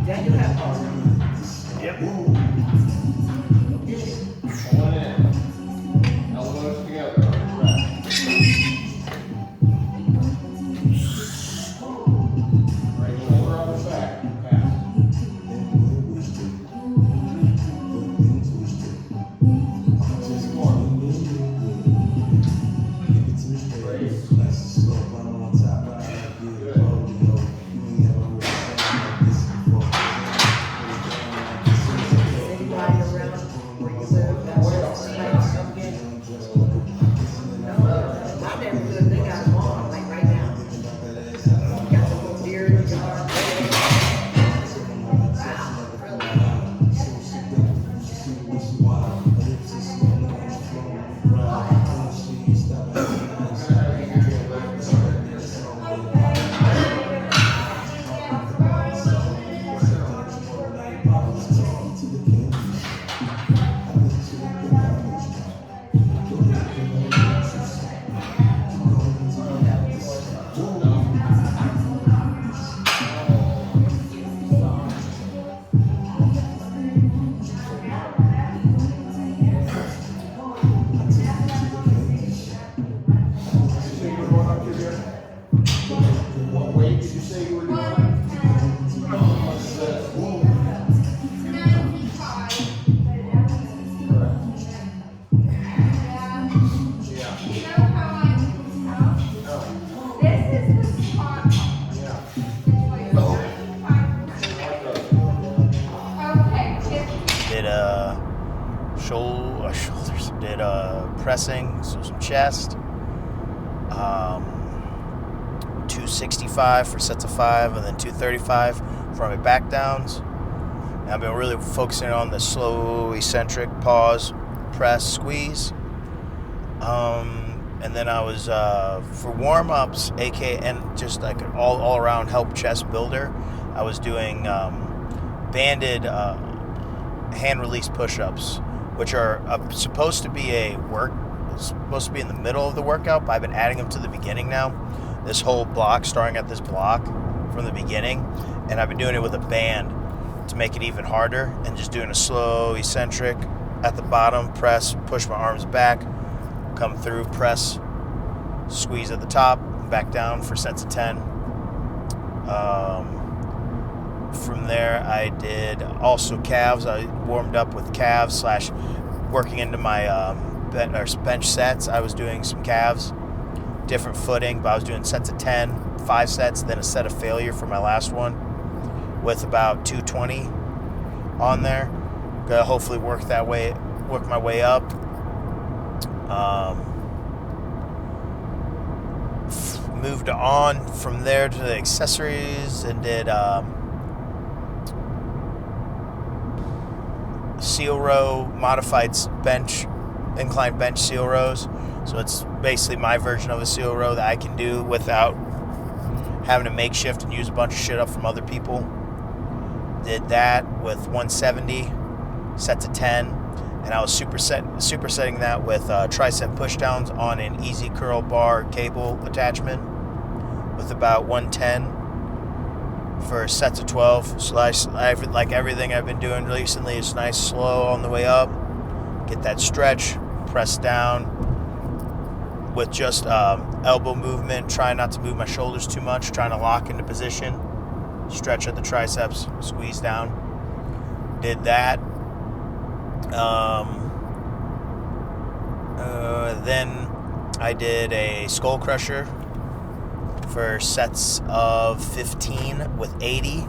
Then you have all. Yep. One in. Elbows together. Right shoulder on the back. Pass. Just more. Brace. Anybody around where you live, that's what's like something. My neighborhood, they got them on, like right now. Got the little deer in the yard. What weight did you say you were doing? What's this? Did shoulders, did pressing, so some chest, 265 for sets of 5, and then 235 for my back downs. And I've been really focusing on the slow eccentric pause, press, squeeze. And then I was for warm-ups, and just like an all-around help chest builder, I was doing banded hand release push-ups, which are supposed to be supposed to be in the middle of the workout, but I've been adding them to the beginning now. This whole block, starting at this block from the beginning, and I've been doing it with a band to make it even harder, and just doing a slow eccentric at the bottom, press, push my arms back, come through, press, squeeze at the top, back down for sets of 10. From there, I did also calves. I warmed up with calves / working into my bench sets. I was doing some calves, different footing, but I was doing sets of 10, 5 sets, then a set of failure for my last one with about 220 on there. Gonna hopefully work my way up. Moved on from there to the accessories and did seal row, modified incline bench seal rows. So it's basically my version of a seal row that I can do without having to makeshift and use a bunch of shit up from other people. Did that with 170 sets of 10, and I was supersetting that with tricep pushdowns on an easy curl bar cable attachment with about 110 for sets of 12. So like everything I've been doing recently is nice, slow on the way up. Get that stretch, press down with just elbow movement. Try not to move my shoulders too much. Trying to lock into position. Stretch at the triceps, squeeze down. Did that. Then I did a skull crusher for sets of 15 with 80.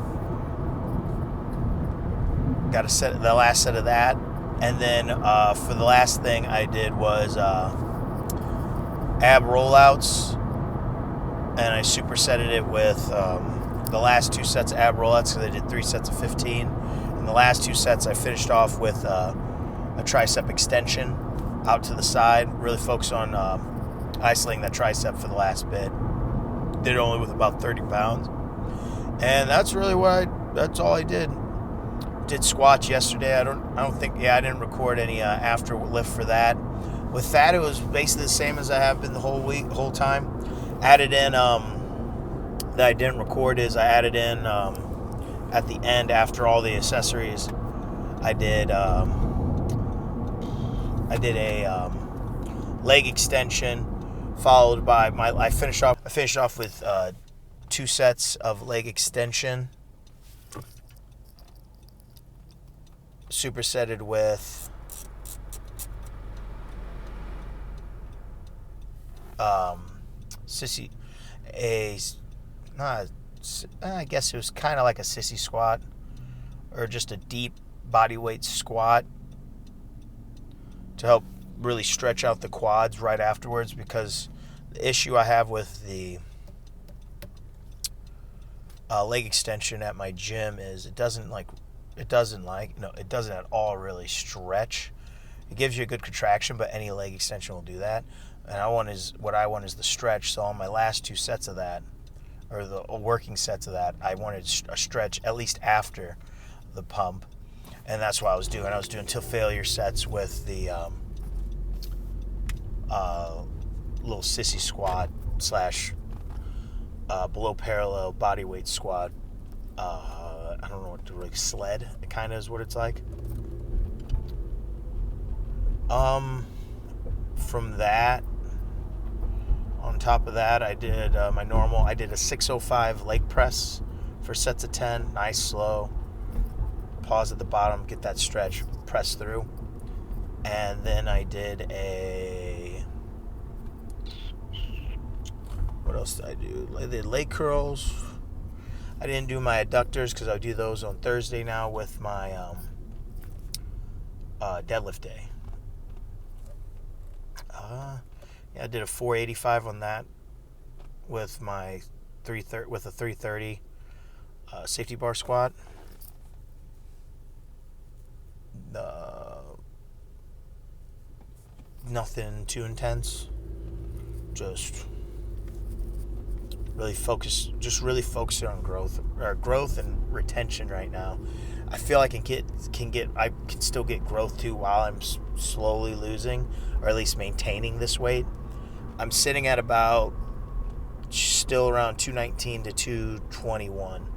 Got the last set of that. And then for the last thing I did was ab rollouts, and I supersetted it with the last 2 sets of ab rollouts, because I did 3 sets of 15. And the last 2 sets I finished off with a tricep extension out to the side. Really focus on isolating that tricep for the last bit. Did it only with about 30 pounds. And that's really that's all I did. Did squats yesterday. I didn't record any after lift for that. With that, it was basically the same as I have been the whole time. Added in that I didn't record is I added in at the end, after all the accessories, I did a leg extension, followed by I finished off with 2 sets of leg extension, supersetted with I guess it was kind of like a sissy squat, or just a deep body weight squat, to help really stretch out the quads right afterwards, because the issue I have with the leg extension at my gym is it doesn't at all really stretch. It gives you a good contraction, but any leg extension will do that. And what I want is the stretch. So on my last 2 sets of that, or the working sets of that, I wanted a stretch at least after the pump, and that's what I was doing. I was doing till failure sets with the little sissy squat / below parallel body weight squat. I don't know what to really sled. It kind of is what it's like. From that, on top of that, I did I did a 605 leg press for sets of 10, nice, slow. Pause at the bottom, get that stretch, press through. And then I did what else did I do? I did leg curls. I didn't do my adductors because I do those on Thursday now with my deadlift day. I did a 485 on that with my 330 safety bar squat. Nothing too intense. Just really focusing on growth and retention right now. I feel I can still get growth too while I'm slowly losing, or at least maintaining this weight. I'm sitting at about still around 219 to 221.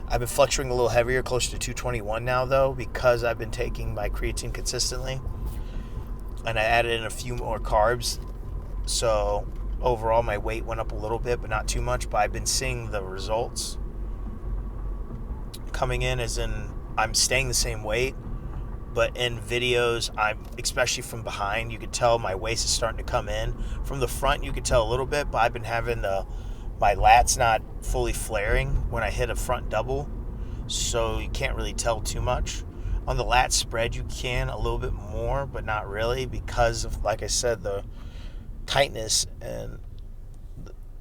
I've been fluctuating a little heavier, closer to 221 now though, because I've been taking my creatine consistently, and I added in a few more carbs. So overall my weight went up a little bit, but not too much. But I've been seeing the results coming in, as in I'm staying the same weight, but in videos, especially from behind, you could tell my waist is starting to come in. From the front, you could tell a little bit, but I've been having my lats not fully flaring when I hit a front double, so you can't really tell too much. On the lat spread, you can a little bit more, but not really, because of, like I said, the tightness and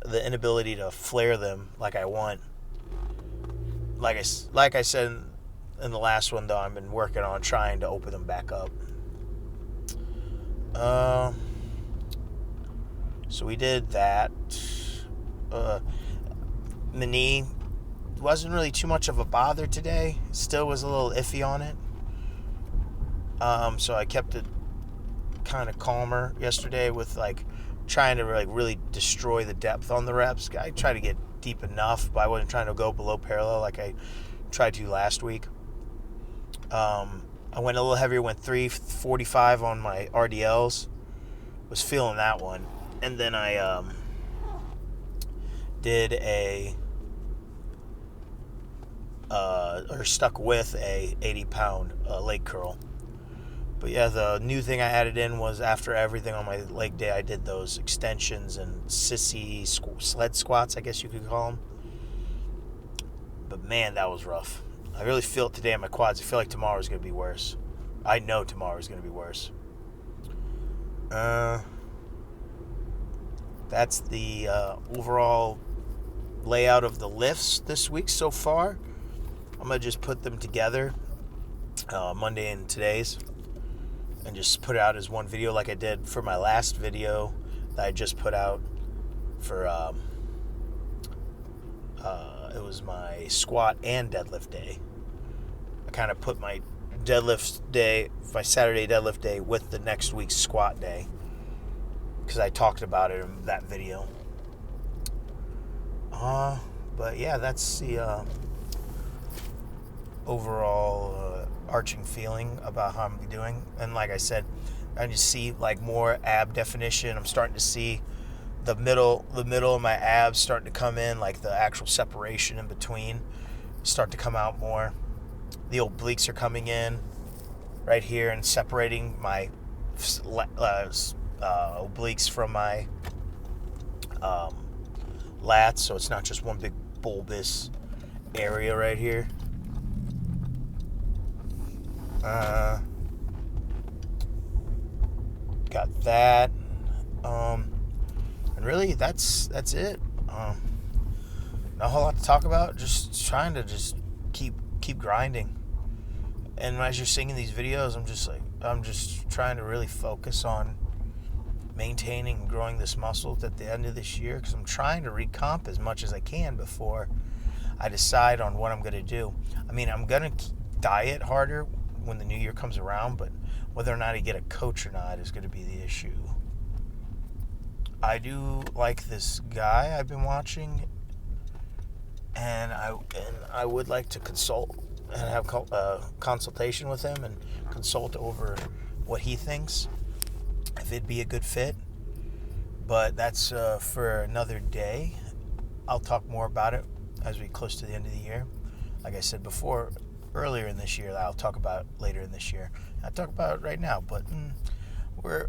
the inability to flare them like I want. Like I said in the last one, though, I've been working on trying to open them back up. So we did that. The knee wasn't really too much of a bother today. Still was a little iffy on it. So I kept it kind of calmer yesterday with like trying to like really destroy the depth on the reps. I tried to get deep enough, but I wasn't trying to go below parallel like I tried to last week. I went a little heavier, went 345 on my RDLs. Was feeling that one. And then I did or stuck with a 80-pound leg curl. But yeah, the new thing I added in was after everything on my leg day, I did those extensions and sissy sled squats, I guess you could call them. But man, that was rough. I really feel it today in my quads. I feel like tomorrow is going to be worse. I know tomorrow is going to be worse. That's the overall layout of the lifts this week so far. I'm going to just put them together, Monday and today's, and just put it out as one video like I did for my last video that I just put out for, it was my squat and deadlift day. I kind of put my deadlift day, my Saturday deadlift day with the next week's squat day because I talked about it in that video. But yeah, that's the overall arching feeling about how I'm doing. And like I said, I just see like more ab definition. I'm starting to see the middle of my abs starting to come in, like the actual separation in between start to come out more. The obliques are coming in right here and separating my obliques from my lats, so it's not just one big bulbous area right here. Got that. And really, that's it. Not a whole lot to talk about. Just trying to just keep grinding. And as you're seeing these videos, I'm just trying to really focus on maintaining and growing this muscle at the end of this year, because I'm trying to recomp as much as I can before I decide on what I'm going to do. I mean, I'm going to diet harder when the new year comes around, but whether or not I get a coach or not is going to be the issue. I do like this guy I've been watching, and I would like to consult and have a consultation with him and consult over what he thinks, if it'd be a good fit. But that's for another day. I'll talk more about it as we close to the end of the year. Like I said before, earlier in this year, I'll talk about later in this year. I'll talk about it right now, but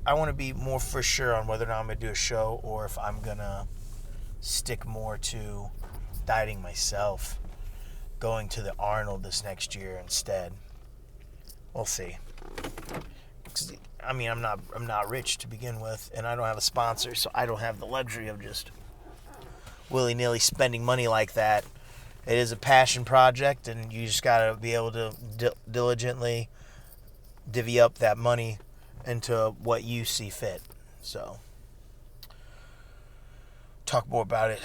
I want to be more for sure on whether or not I'm going to do a show or if I'm going to stick more to dieting myself, going to the Arnold this next year instead. We'll see. I mean, I'm not rich to begin with, and I don't have a sponsor, so I don't have the luxury of just willy-nilly spending money like that. It is a passion project, and you just got to be able to diligently divvy up that money into what you see fit. So, talk more about it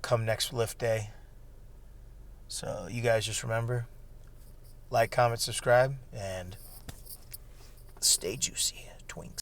come next lift day. So, you guys just remember, like, comment, subscribe, and stay juicy, twinks.